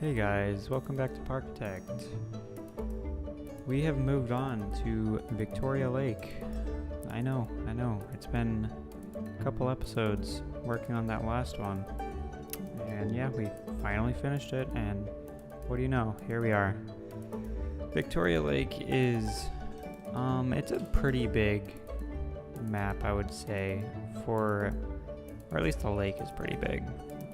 Hey guys, welcome back to Parkitect. We have moved on to Victoria Lake. I know, it's been a couple episodes working on that last one. And yeah, we finally finished it, and what do you know, here we are. Victoria Lake is, it's a pretty big map, I would say, or at least the lake is pretty big.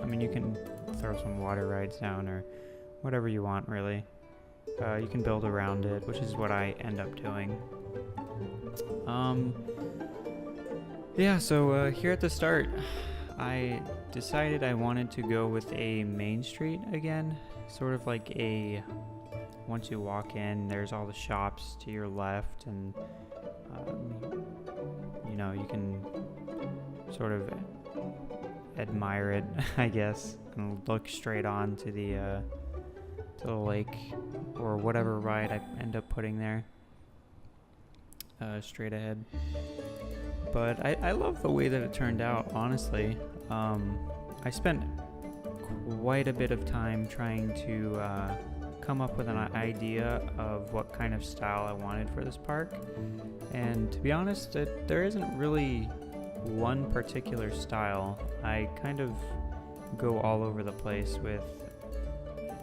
I mean, you can throw some water rides down or whatever you want, really. You can build around it, which is what I end up doing. Yeah, so here at the start, I decided I wanted to go with a main street again, sort of like a, once you walk in, there's all the shops to your left, and you know, you can sort of admire it, I guess, and look straight on to the lake or whatever ride I end up putting there, straight ahead. But I love the way that it turned out, honestly. I spent quite a bit of time trying to come up with an idea of what kind of style I wanted for this park, and to be honest, there isn't really one particular style. I kind of go all over the place with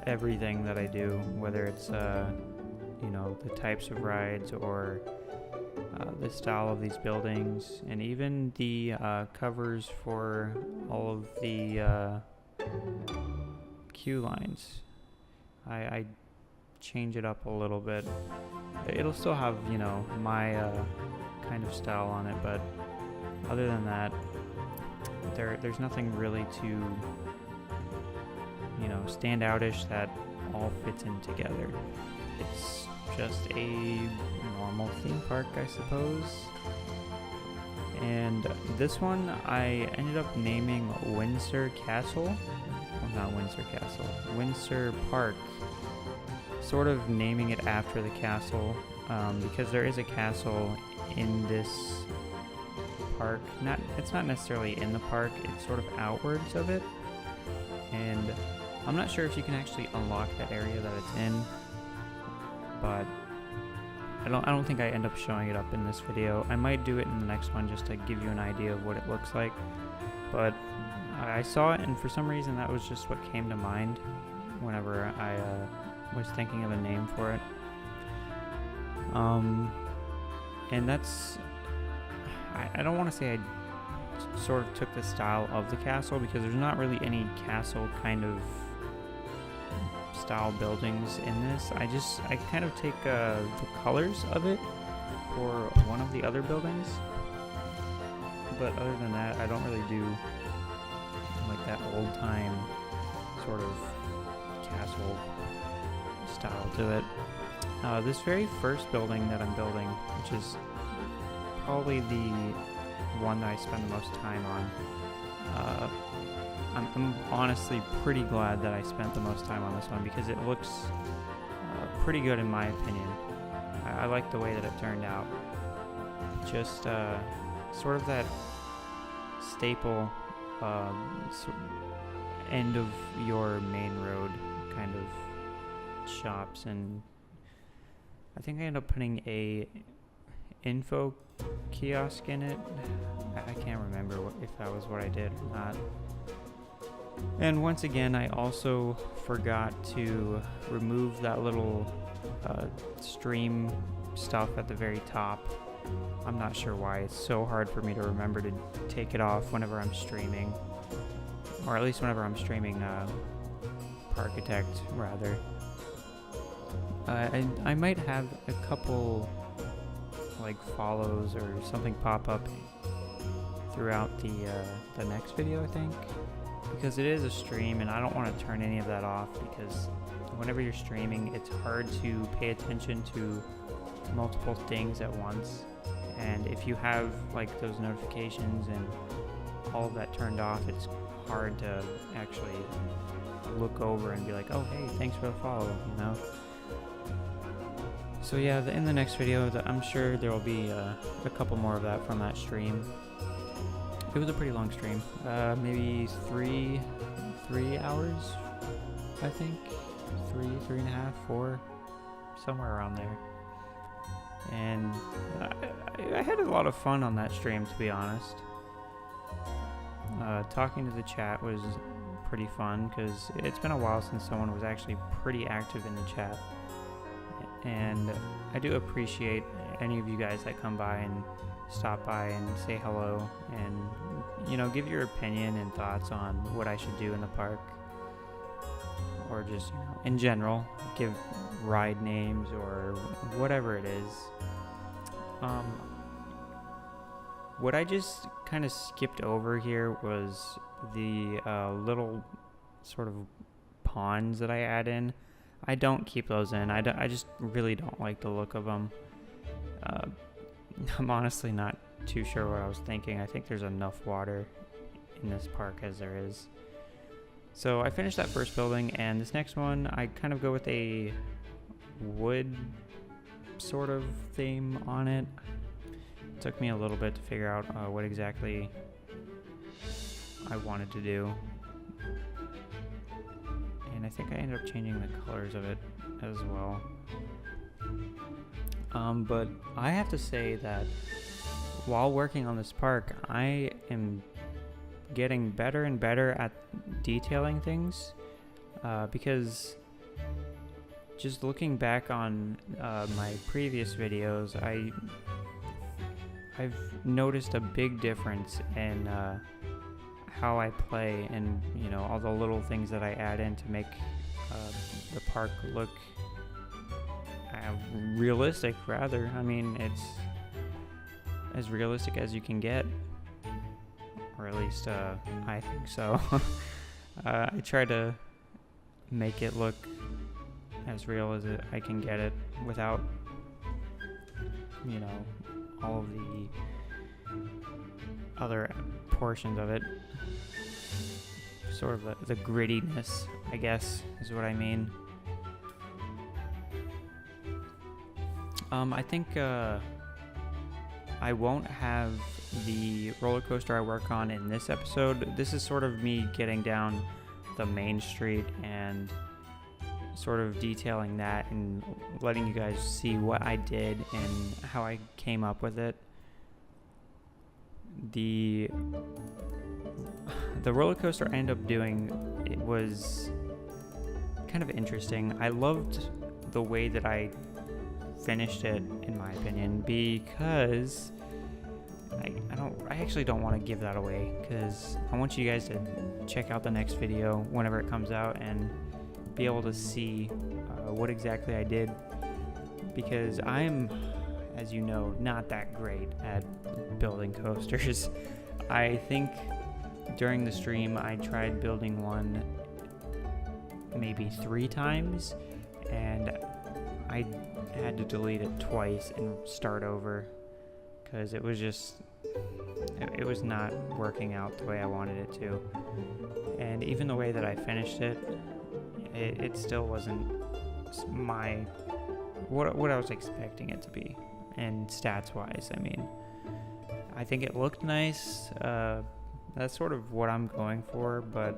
everything that I do, whether it's you know, the types of rides or the style of these buildings, and even the covers for all of the queue lines. I change it up a little bit. It'll still have, you know, my kind of style on it, but other than that, there's nothing really too, you know, standoutish that all fits in together. It's just a normal theme park, I suppose. And this one I ended up naming Windsor Castle. Well, not Windsor Castle, Windsor Park. Sort of naming it after the castle, because there is a castle in this park. It's not necessarily in the park, it's sort of outwards of it, and I'm not sure if you can actually unlock that area that it's in, but I don't think I end up showing it up in this video. I might do it in the next one just to give you an idea of what it looks like, but I saw it, and for some reason that was just what came to mind whenever I was thinking of a name for it. And that's, I don't want to say I sort of took the style of the castle, because there's not really any castle kind of style buildings in this. I kind of take the colors of it for one of the other buildings, but other than that, I don't really do like that old time sort of castle style to it. This very first building that I'm building, which is probably the one that I spend the most time on, I'm honestly pretty glad that I spent the most time on this one, because it looks pretty good in my opinion. I like the way that it turned out. Just sort of that staple end of your main road kind of shops, and I think I ended up putting a info kiosk in it. I can't remember if that was what I did or not. And once again, I also forgot to remove that little stream stuff at the very top. I'm not sure why. It's so hard for me to remember to take it off whenever I'm streaming, or at least whenever I'm streaming Parkitect, rather. I might have a couple like follows or something pop up throughout the next video, I think, because it is a stream and I don't want to turn any of that off, because whenever you're streaming, it's hard to pay attention to multiple things at once, and if you have like those notifications and all of that turned off, it's hard to actually look over and be like, oh hey, thanks for the follow, you know. So yeah, in the next video, I'm sure there will be a couple more of that from that stream. It was a pretty long stream, maybe three hours, I think. three and a half, 4, somewhere around there. And I had a lot of fun on that stream, to be honest. Talking to the chat was pretty fun because it's been a while since someone was actually pretty active in the chat. And I do appreciate any of you guys that come by and stop by and say hello and, you know, give your opinion and thoughts on what I should do in the park. Or just, you know, in general, give ride names or whatever it is. What I just kind of skipped over here was the little sort of ponds that I add in. I don't keep those in. I just really don't like the look of them. I'm honestly not too sure what I was thinking. I think there's enough water in this park as there is. So I finished that first building, and this next one I kind of go with a wood sort of theme on it. It took me a little bit to figure out what exactly I wanted to do. And I think I ended up changing the colors of it as well. But I have to say that while working on this park, I am getting better and better at detailing things, because just looking back on my previous videos, I've noticed a big difference in how I play and, you know, all the little things that I add in to make the park look realistic, rather. I mean, it's as realistic as you can get, or at least I think so. I try to make it look as real as I can get it without, you know, all of the other portions of it. Sort of the grittiness, I guess, is what I mean. I think I won't have the roller coaster I work on in this episode. This is sort of me getting down the main street and sort of detailing that and letting you guys see what I did and how I came up with it. The roller coaster I ended up doing, it was kind of interesting. I loved the way that I finished it, in my opinion, because I actually don't want to give that away, because I want you guys to check out the next video whenever it comes out and be able to see what exactly I did, because I'm, as you know, not that great at building coasters. I think during the stream I tried building one maybe 3 times, and I had to delete it twice and start over because it was not working out the way I wanted it to. And even the way that I finished it, it still wasn't what I was expecting it to be. And stats wise, I mean, I think it looked nice. That's sort of what I'm going for, but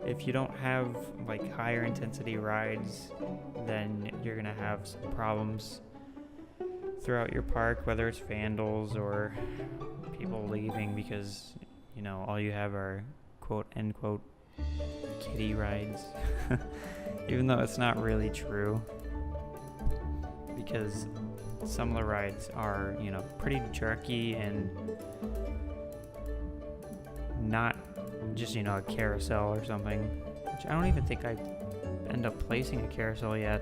if you don't have like higher intensity rides, then you're gonna have some problems throughout your park, whether it's vandals or people leaving because, you know, all you have are quote end quote kiddie rides. Even though it's not really true, because some of the rides are, you know, pretty jerky and not just, you know, a carousel or something, which I don't even think I end up placing a carousel yet.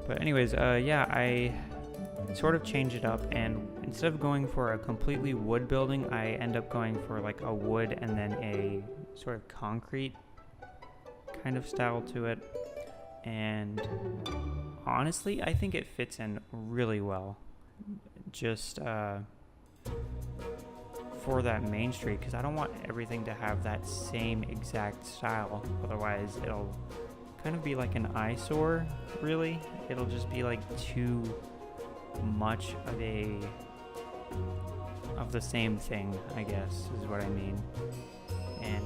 But anyways, yeah, I sort of changed it up, and instead of going for a completely wood building, I end up going for like a wood and then a sort of concrete kind of style to it. And honestly, I think it fits in really well. Just for that main street, because I don't want everything to have that same exact style, otherwise it'll kind of be like an eyesore, really. It'll just be like too much of the same thing, I guess, is what I mean. And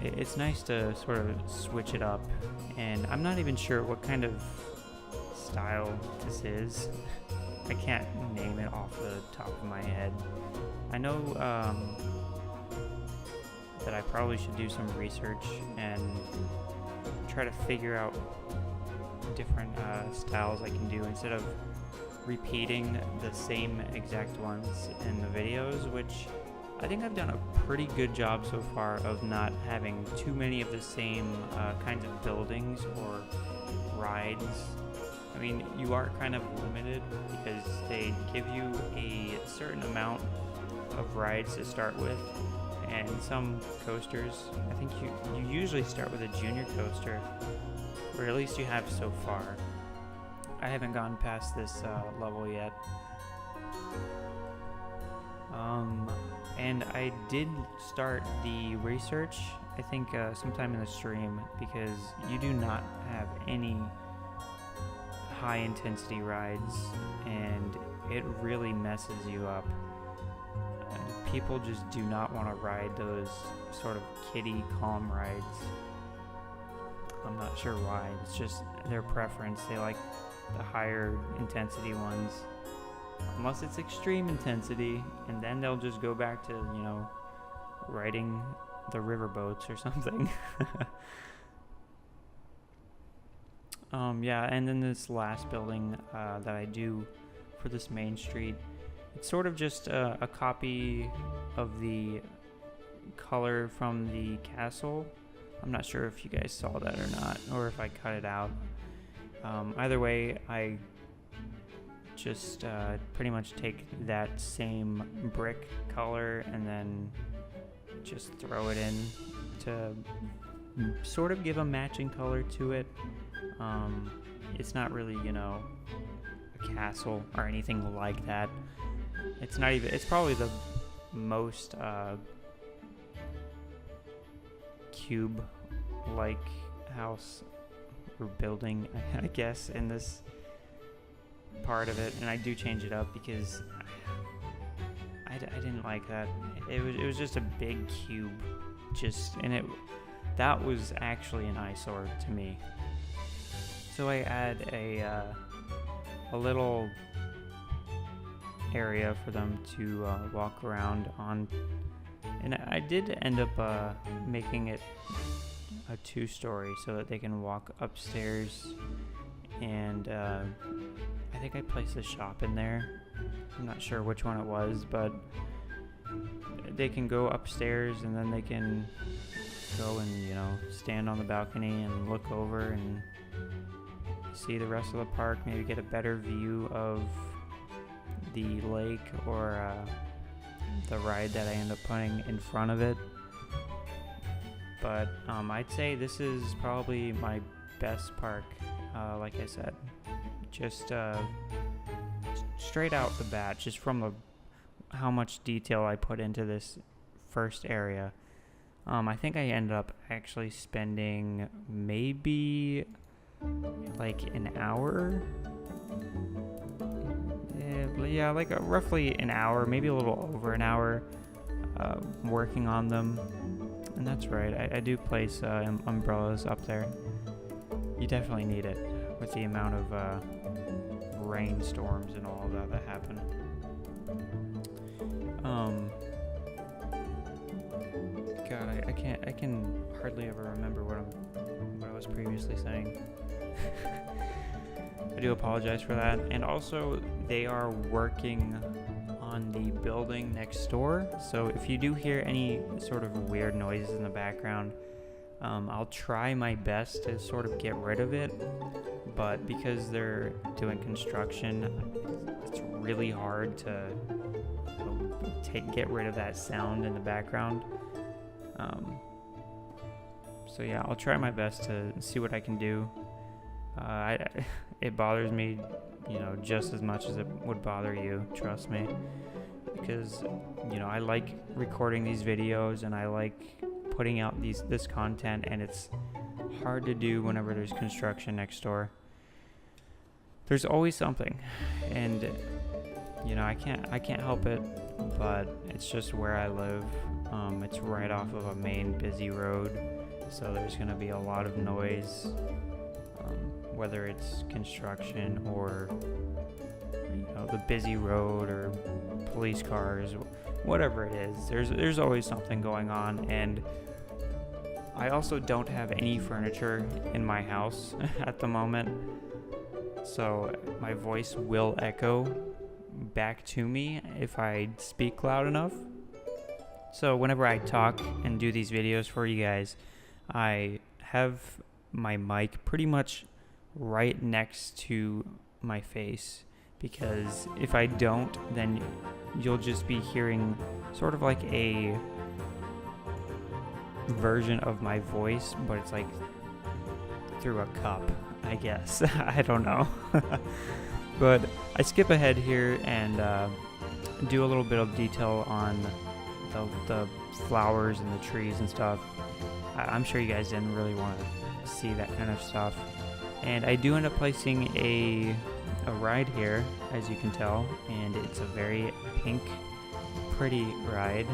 it's nice to sort of switch it up, and I'm not even sure what kind of style this is. I can't name it off the top of my head. I know that I probably should do some research and try to figure out different styles I can do instead of repeating the same exact ones in the videos, which I think I've done a pretty good job so far of not having too many of the same kinds of buildings or rides. I mean, you are kind of limited because they give you a certain amount of rides to start with, and some coasters, I think you usually start with a junior coaster, or at least you have so far. I haven't gone past this level yet. And I did start the research, I think sometime in the stream, because you do not have any high intensity rides, and it really messes you up. And people just do not want to ride those sort of kiddie calm rides. I'm not sure why. It's just their preference. They like the higher intensity ones, unless it's extreme intensity, and then they'll just go back to, you know, riding the river boats or something. Yeah, and then this last building that I do for this main street, it's sort of just a copy of the color from the castle. I'm not sure if you guys saw that or not, or if I cut it out. Either way, I just pretty much take that same brick color and then just throw it in to sort of give a matching color to it. It's not really, you know, a castle or anything like that. It's not even, it's probably the most cube-like house or building, I guess, in this part of it, and I do change it up because I didn't like that. It was just a big cube, and that was actually an eyesore to me. So I add a little area for them to walk around on, and I did end up making it a 2-story so that they can walk upstairs, and I think I placed a shop in there. I'm not sure which one it was, but they can go upstairs and then they can go and, you know, stand on the balcony and look over and see the rest of the park, maybe get a better view of the lake or the ride that I end up putting in front of it. But I'd say this is probably my best park, like I said. Just straight out the bat, just from how much detail I put into this first area. I think I ended up actually spending maybe like an hour. Yeah, like roughly an hour, maybe a little over an hour, working on them. And that's right, I do place umbrellas up there. You definitely need it with the amount of rainstorms and all of that happen. God, I can hardly ever remember what I was previously saying. I do apologize for that. And also, they are working on the building next door, so if you do hear any sort of weird noises in the background, I'll try my best to sort of get rid of it, but because they're doing construction, it's really hard to get rid of that sound in the background. So yeah, I'll try my best to see what I can do. It bothers me, you know, just as much as it would bother you, trust me, because, you know, I like recording these videos and I like putting out this content, and it's hard to do whenever there's construction next door. There's always something, and, you know, I can't help it. but it's just where I live. It's right off of a main busy road, so there's going to be a lot of noise, whether it's construction or the busy road or police cars, whatever it is. There's always something going on, and I also don't have any furniture in my house at the moment, so my voice will echo back to me if I speak loud enough. So whenever I talk and do these videos for you guys, I have my mic pretty much right next to my face, because if I don't, then you'll just be hearing sort of like a version of my voice, but it's like through a cup, I guess. I don't know. But I skip ahead here and do a little bit of detail on the flowers and the trees and stuff. I'm sure you guys didn't really want to see that kind of stuff. And I do end up placing a ride here, as you can tell, and it's a very pink, pretty ride.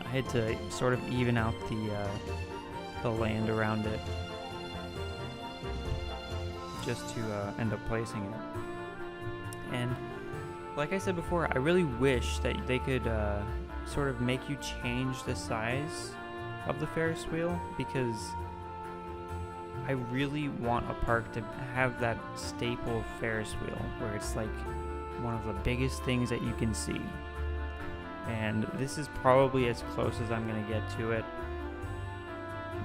I had to sort of even out the land around it just to end up placing it. And like I said before, I really wish that they could sort of make you change the size of the Ferris wheel, because I really want a park to have that staple Ferris wheel where it's like one of the biggest things that you can see. And this is probably as close as I'm going to get to it.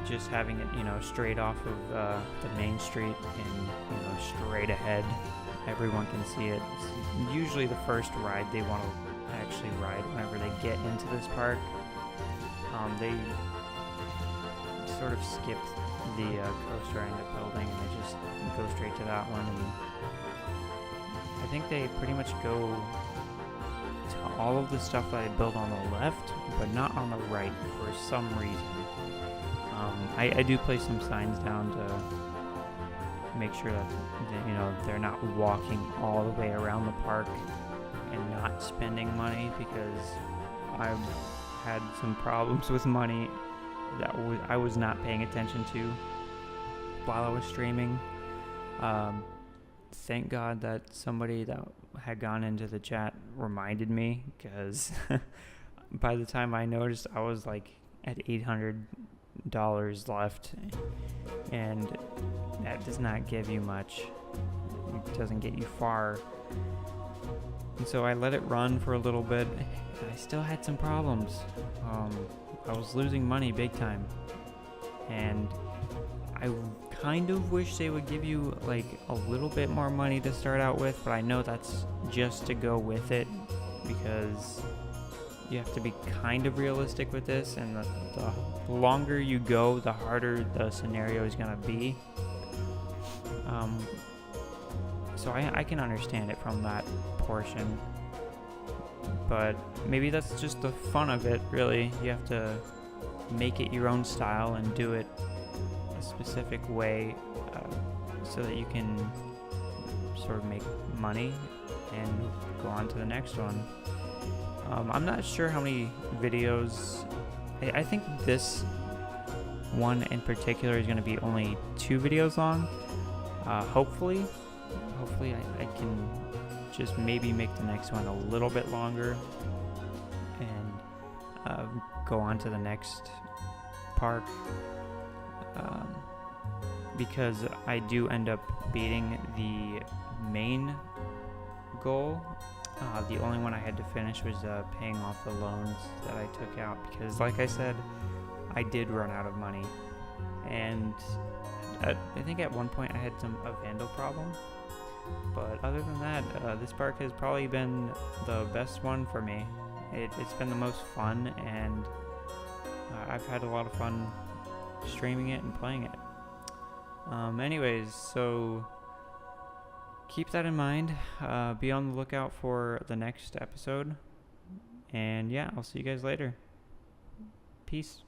Just having it, straight off of the main street and, straight ahead. Everyone can see it. It's usually the first ride they want to actually ride whenever they get into this park. They sort of skip the coaster I end up building, and they just go straight to that one. And I think they pretty much go to all of the stuff that I built on the left, but not on the right for some reason. I do place some signs down to make sure that they're not walking all the way around the park and not spending money, because I've had some problems with money that I was not paying attention to while I was streaming. Thank God that somebody that had gone into the chat reminded me, because by the time I noticed, I was like at $800 left, and that does not give you much. It doesn't get you far. And so I let it run for a little bit, and I still had some problems. I was losing money big time, and I kind of wish they would give you like a little bit more money to start out with, but I know that's just to go with it, because you have to be kind of realistic with this, and the longer you go, the harder the scenario is going to be. So I can understand it from that portion, but maybe that's just the fun of it, really. You have to make it your own style and do it a specific way, so that you can sort of make money and go on to the next one. I'm not sure how many videos. I think this one in particular is going to be only 2 videos long. Hopefully I can just maybe make the next one a little bit longer and go on to the next park, because I do end up beating the main goal. The only one I had to finish was paying off the loans that I took out, because like I said, I did run out of money, and I think at one point I had a vandal problem. But other than that, this park has probably been the best one for me. It's been the most fun, and I've had a lot of fun streaming it and playing it. Anyways, so keep that in mind. Be on the lookout for the next episode. And yeah, I'll see you guys later. Peace.